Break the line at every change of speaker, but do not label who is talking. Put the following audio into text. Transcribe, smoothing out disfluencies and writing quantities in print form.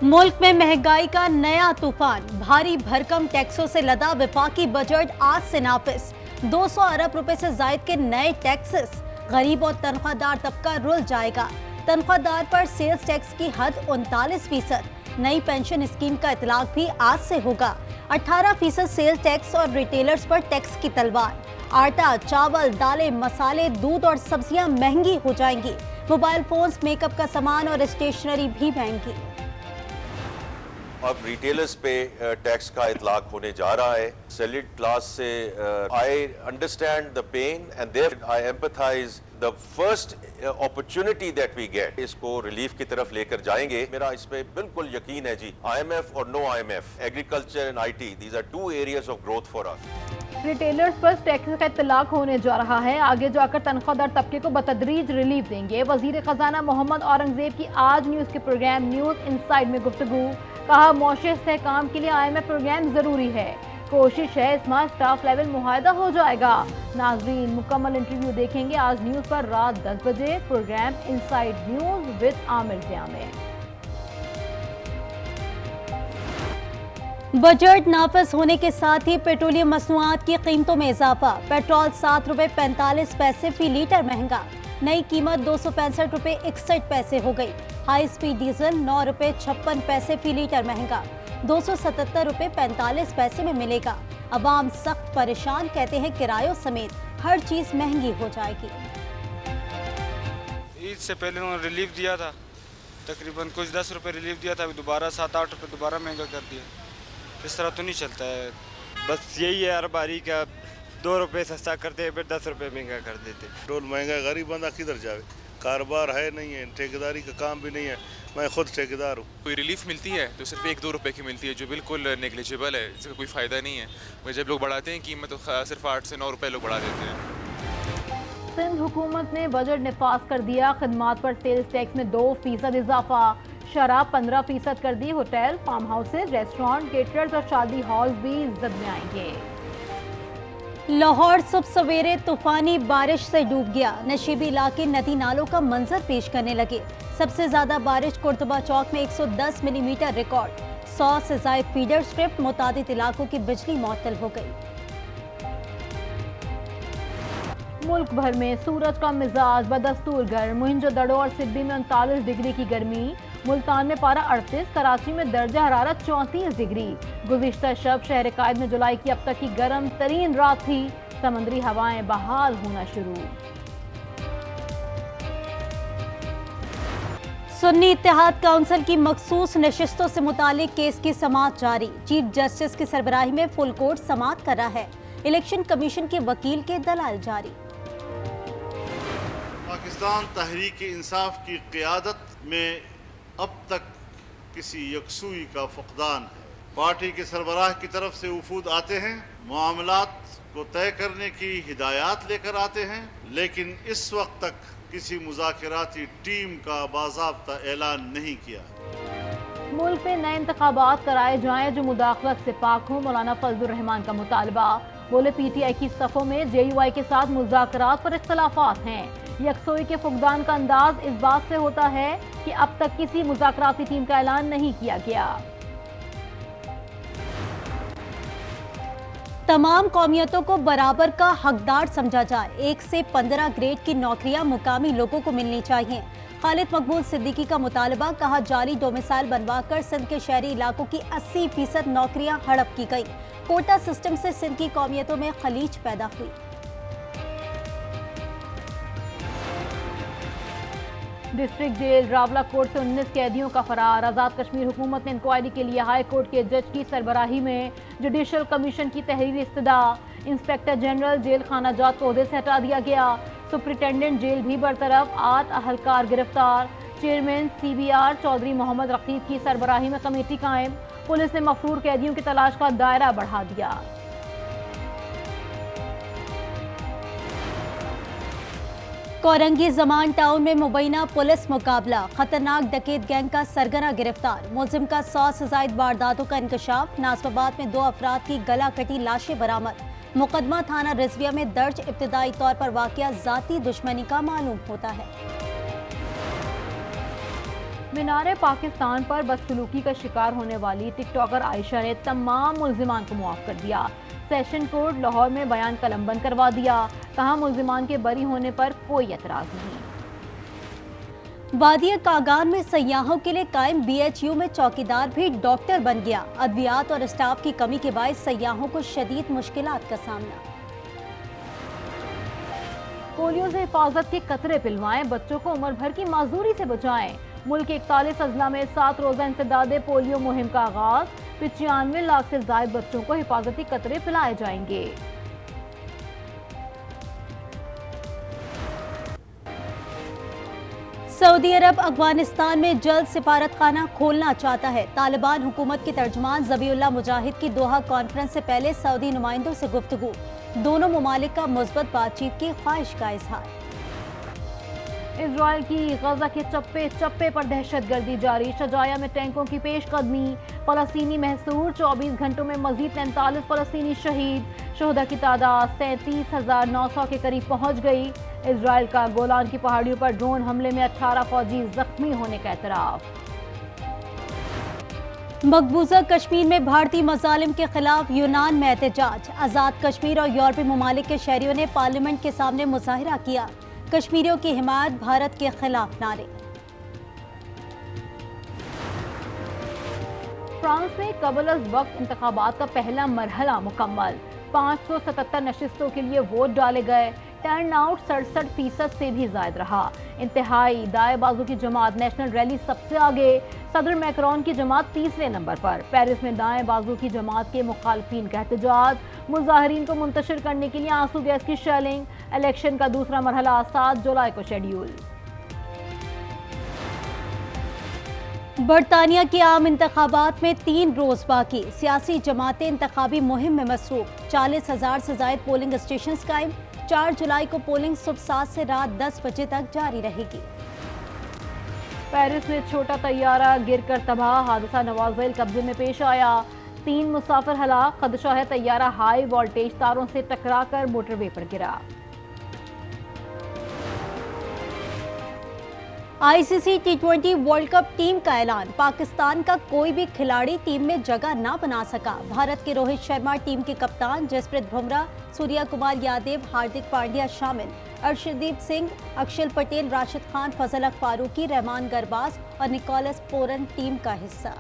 मुल्क में महंगाई का नया तूफान, भारी भरकम टैक्सों से लदा वफाकी बजट आज से नाफिज। 200 अरब रुपए से जायद के नए टैक्सेस, गरीब और तनख्वाहदार तबका रुल जाएगा। तनख्वाहदार पर सेल्स टैक्स की हद 39%। नई पेंशन स्कीम का इतलाक भी आज से होगा। 18% सेल्स टैक्स और रिटेलर्स पर टैक्स की तलवार। आटा, चावल, दालें, मसाले, दूध और सब्जियां महंगी हो जाएंगी। मोबाइल फोन्स, मेकअप का सामान और स्टेशनरी भी महंगी।
अब रिटेलर्स पे टैक्स का इतलाक होने जा रहा है। सैलरीड क्लास से I understand the pain and therefore I empathise the first opportunity that we get. इसको रिलीफ की तरफ लेकर जाएंगे। मेरा इस पे बिल्कुल यकीन है जी। IMF और no IMF, agriculture and IT, these are 2 areas of growth for us.
Retailers पर टैक्स का इतलाक होने जा रहा है। आगे जाकर तनख्वाहदार तबके को बतदरीज रिलीफ देंगे। वजीर खजाना मोहम्मद औरंगजेब की आज न्यूज़ के प्रोग्राम न्यूज़ इनसाइड में गुफ्तगू। कहा, मौशे इस्तेहकाम के लिए IMF प्रोग्राम जरूरी है। कोशिश है इस माह स्टाफ लेवल मुआहदा हो जाएगा। नाज़रीन, मुकम्मल इंटरव्यू देखेंगे आज न्यूज़ पर रात 10 बजे। Programme inside news with Aamir Zia में।
बजट नाफिज होने के साथ ही पेट्रोलियम मसनूआत की कीमतों में इजाफा। पेट्रोल 7 रुपए 45 पैसे फी लीटर महंगा। नई कीमत 265 रुपए 61 पैसे हो गई। हाई स्पीड डीजल 9 रुपए 56 पैसे फी लीटर महंगा। 277 रुपए 45 पैसे में मिलेगा। अवाम सख्त परेशान, कहते हैं किरायों समेत हर चीज महंगी हो जाएगी।
ईद से पहले उन्होंने रिलीफ दिया था, तकरीबन कुछ 10 रुपए रिलीफ दिया था, अभी दोबारा 7-8 रुपए दोबारा महंगा कर दिया। इस तरह तो नहीं चलता है।
बस यही है, हर बारी का 2 रुपए सस्ता करते हैं, फिर 10 रुपए महंगा कर देते।
पेट्रोल महंगा, गरीब बंदा किधर जावे? कारोबार है नहीं है, ठेकेदारी का काम भी नहीं है। मैं खुद ठेकेदार हूँ।
कोई रिलीफ मिलती है तो सिर्फ 1-2 रुपए की मिलती है, जो बिल्कुल नेग्लिजिबल है, इसका कोई फ़ायदा नहीं है। वह जब लोग बढ़ाते हैं कीमत तो सिर्फ 8 से 9 रुपए लोग बढ़ा देते हैं।
सिंध हुकूमत ने बजट निफाज कर दिया। खदमात पर सेल्स टैक्स में 2% इजाफा। शराब 15% कर दी। Hotel, farm houses, restaurant, caterers और शादी हॉल भी जद में आएंगे।
लाहौर सुबह सवेरे तूफानी बारिश से डूब गया। नशीबी इलाके नदी नालों का मंजर पेश करने लगे। सबसे ज्यादा बारिश कुर्तुबा चौक में 110 मिलीमीटर रिकॉर्ड। 100 से जायद फीडर स्ट्रिप, मुतादिद इलाकों की बिजली मुअत्तल हो गई।
मुल्क भर में सूरज का मिजाज बदस्तूर गर्म। मोहिंजोदड़ो और सिड्डी में 39 डिग्री की गर्मी। मुल्तान में पारा 38, कराची में दर्जा हरारत 34 डिग्री। गुज़िश्ता शब शहर कायद में जुलाई की अब तक की गर्म तरीन रात थी। समंदरी हवाएं बहाल होना शुरू।
सुन्नी इत्तेहाद काउंसिल की मखसूस नशिस्तों से मुतालिक केस की समाअत जारी। चीफ जस्टिस की सरबराही में फुल कोर्ट समाअत कर रहा है। इलेक्शन कमीशन के वकील के दलाल जारी।
पाकिस्तान तहरीक इंसाफ की क़यादत में अब तक किसी यकसुई का फुकदान है। पार्टी के सरबराह की तरफ से वफूद आते हैं, मामलात को तय करने की हिदायत लेकर आते हैं, लेकिन इस वक्त तक किसी मुज़ाकराती टीम का बाज़ाब्ता ऐलान नहीं किया।
मुल्क में नए इंतखाबात कराए जाएं जो मुदाखलत से पाक हो। मौलाना फजलुर रहमान का मुतालबा। बोले, PTI की सफ़ों में JUI के साथ मुज़ाकरात पर इख्तलाफात हैं। यकसोई के फुकदान का अंदाज इस बात से होता है कि अब तक किसी मुज़ाकराती टीम का ऐलान नहीं किया गया।
तमाम कौमियतों को बराबर का हकदार समझा जाए। 1 से 15 ग्रेड की नौकरियां मुकामी लोगों को मिलनी चाहिए। खालिद मकबूल सिद्दीकी का मुतालबा। कहा, जाली डोमिसाइल बनवाकर सिंध के शहरी इलाकों की 80% नौकरियां हड़प की गई। कोटा सिस्टम से सिंध की कौमियतों में खलीज पैदा हुई।
डिस्ट्रिक्ट जेल रावलाकोट से 19 कैदियों का फरार। आज़ाद कश्मीर हुकूमत ने इंक्वायरी के लिए हाई कोर्ट के जज की सरबराही में जुडिशल कमीशन की तहरीरी इस्तदा। इंस्पेक्टर जनरल जेल खाना जात को ओहदे से हटा दिया गया। सुप्रिटेंडेंट जेल भी बरतरफ। 8 अहलकार गिरफ्तार। चेयरमैन CBR चौधरी मोहम्मद रकीब की सरबराही में कमेटी कायम। पुलिस ने मफरूर कैदियों की तलाश का दायरा बढ़ा दिया।
कोरंगी जमान टाउन में मुबैना पुलिस मुकाबला। खतरनाक डकैत गैंग का सरगना गिरफ्तार। मुलजिम का 100 से जायद वारदातों का इंकशाफ। नासबाबाद में 2 अफराद की गला कटी लाशें बरामद। मुकदमा थाना रिजविया में दर्ज। इब्तिदाई तौर पर वाकया जाती दुश्मनी का मालूम होता है।
मीनारे पाकिस्तान पर बदसलूकी का शिकार होने वाली टिकटॉकर आयशा ने तमाम मुल्जिमान को मुआफ कर दिया। सेशन कोर्ट लाहौर में बयान कलमबंद करवा दिया। कहा मुल्जिमान के बरी होने पर कोई एतराज नहीं।
वादिया कागान में सयाहों के लिए कायम BHU में चौकीदार भी डॉक्टर बन गया। अद्वियात और स्टाफ की कमी के बायस सयाहों को शदीद मुश्किलात का सामना।
पोलियो से हिफाजत के कतरे पिलवाएं, बच्चों को उम्र भर की माजूरी से बचाएं। मुल्क के 41 अजला में 7 रोजा इंसदादे पोलियो मुहिम का आगाज। 95 लाख से ज्यादा बच्चों को हिफाजती कतरे पिलाए जाएंगे।
सऊदी अरब अफगानिस्तान में जल्द सिफारत खाना खोलना चाहता है। तालिबान हुकूमत के तर्जमान ज़बीउल्लाह मुजाहिद की दोहा कॉन्फ्रेंस से पहले सऊदी नुमाइंदों से गुफ्तगू। दोनों ममालिक का मुस्बत बातचीत की ख्वाहिश का इजहार।
इजराइल की गजा के चप्पे चप्पे पर दहशतगर्दी जारी। शजाया में टैंकों की पेशकदमी। फलस्तीनी महसूर 24 घंटों में मजीद 43 फलस्तीनी शहीद। शोहदा की तादाद 37,900 के करीब पहुंच गई। इजराइल का गोलान की पहाड़ियों पर ड्रोन हमले में 18 फौजी जख्मी होने का एतराफ।
मकबूजा कश्मीर में भारतीय मजालिम के खिलाफ यूनान में एहतजाज। आज़ाद कश्मीर और यूरोपीय ममालिक के शहरियों ने पार्लियामेंट के सामने मुजाहिरा किया। कश्मीरियों की हिमायत, भारत के खिलाफ नारे।
फ्रांस में कबल अज वक्त इंतखाबात का पहला मरहला मुकम्मल। 577 नशिस्तों के लिए वोट डाले गए। टर्न आउट 67% से भी ज्यादा रहा। इंतहाई दाएं बाजू की जमात नेशनल रैली सबसे आगे। सदर मैक्रोन की जमात तीसरे नंबर पर। पेरिस में दाएं बाजू की जमात के मुखालफिन का एहतजाज। मुजाहिरीन को मुंतशिर करने के लिए आंसू गैस की शेलिंग। इलेक्शन का दूसरा मरहला 7 जुलाई को शेड्यूल। बरतानिया के आम इंतखाबात में 3 रोज बाकी। सियासी जमातें इंतखाबी मुहिम में मसरूफ। 40,000 से ज्यादा पोलिंग स्टेशन कायम। 4 जुलाई को पोलिंग सुबह 7 से रात 10 बजे तक जारी रहेगी। पेरिस में छोटा तैयारा गिरकर तबाह। हादसा नवाज़ेल कब्जे में पेश आया। 3 मुसाफिर हलाक। खदशा है तैयारा हाई वोल्टेज तारों से टकराकर मोटरवे पर गिरा। ICC T20 world cup team का ऐलान। पाकिस्तान का कोई भी खिलाड़ी टीम में जगह ना बना सका। भारत के रोहित शर्मा टीम के कप्तान, जसप्रीत बुमराह, सूर्या कुमार यादव, हार्दिक पांड्या शामिल। अर्शदीप सिंह, अक्षल पटेल, राशिद खान, फजल हक फारूकी, रहमान गरबाज और निकोलस पोरन टीम का हिस्सा।